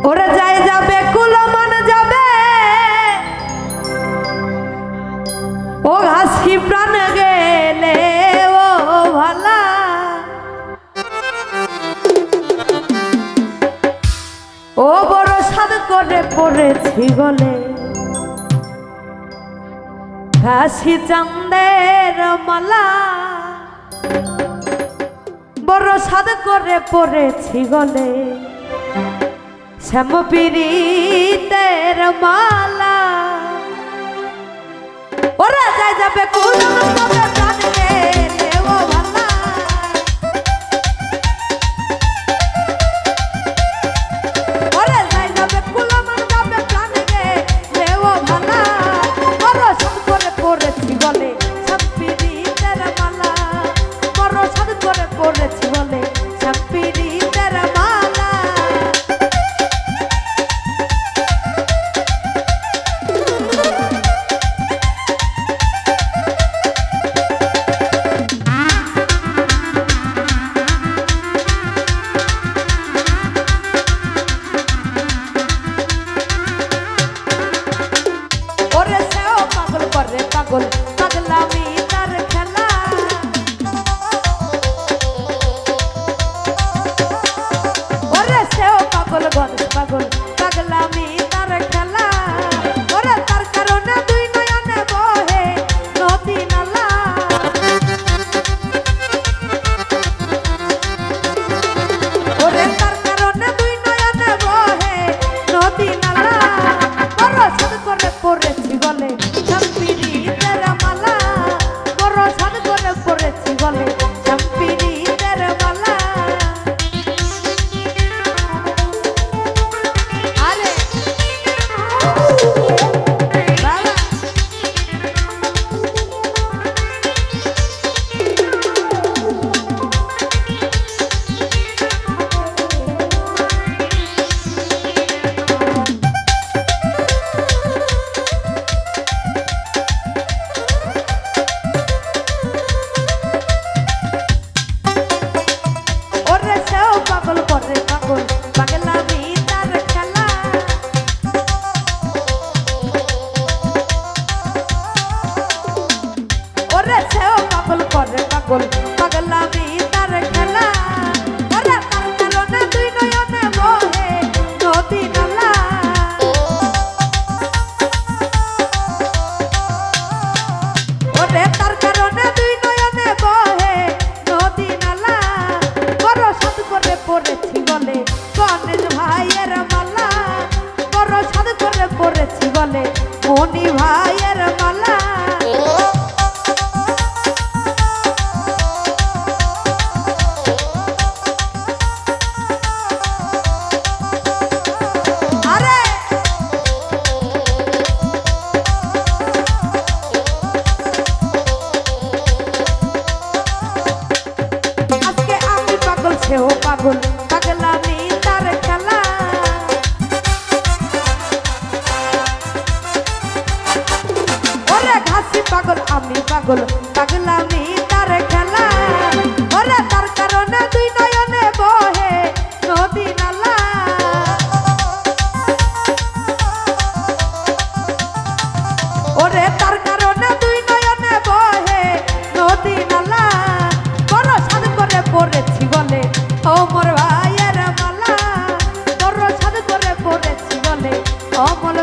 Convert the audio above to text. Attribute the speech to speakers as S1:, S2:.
S1: ওরা যায় যাবে কুলমান যাবে ও হাসি প্রাণ গেলে ও ভালা ও বড় সাদ করে পড়েছি গলে হাসি চাঁদের মালা বড় সাদ করে পড়েছি গলে শ্যামপীড়িতের মালা ওরা যায় যাবে কুলমান যাবে প্রাণ গেলে ও ভালা ওরা যায় যাবে কুলমান যাবে প্রাণ গেলে ও ভালা বড় সাদ করে পড়েছি গলে শ্যামপীড়িতের মালা বড় সাদ করে পড়েছি গলে শ্যামপীড়িতের মালা পাগল পাগলামি তার খেলা ওরে সেও পাগল গঞ্জ পাগল পাগলামি তার খেলা ওরে তার কারণে দুই নয়নে বহে নদী নালা ওরে তার কারণে দুই নয়নে বহে নদী নালা বড় সাদ করে পড়েছি গলে শ্যামপীড়িতের মালা বড় সাদ করে পড়েছি গলে শ্যামপীড়িতের মালা আরে বাবা পাগল করে পাগল পাগলামি তার খেলা ওরে সেও পাগল করে পাগল পাগলামি তার খেলা ওরে তার কারণে দুই নয়নে বহে নদী নালা ওরে তার কারণে দুই নয়নে বহে নদী নালা বড় সাদ করে পড়েছি গলে গণেশ ভাইয়ের মালা বড় সাদ করে পড়েছি গলে মনি ভাইয়ের মালা আরে আজকে আমি পাগল সেও পাগল পাগলামি তার খেলা ওরে ঘাসি পাগল আমি পাগল পাগলামি তার খেলা ওরে তার কারণে দুই নয়নে বহে নদী নালা ওরে তার কারণে দুই নয়নে বহে নদী নালা বড় সাদ করে পড়েছি গলে ও মোর ভাইয়ের মালা বড় সাদ করে পড়েছি গলে ও মোর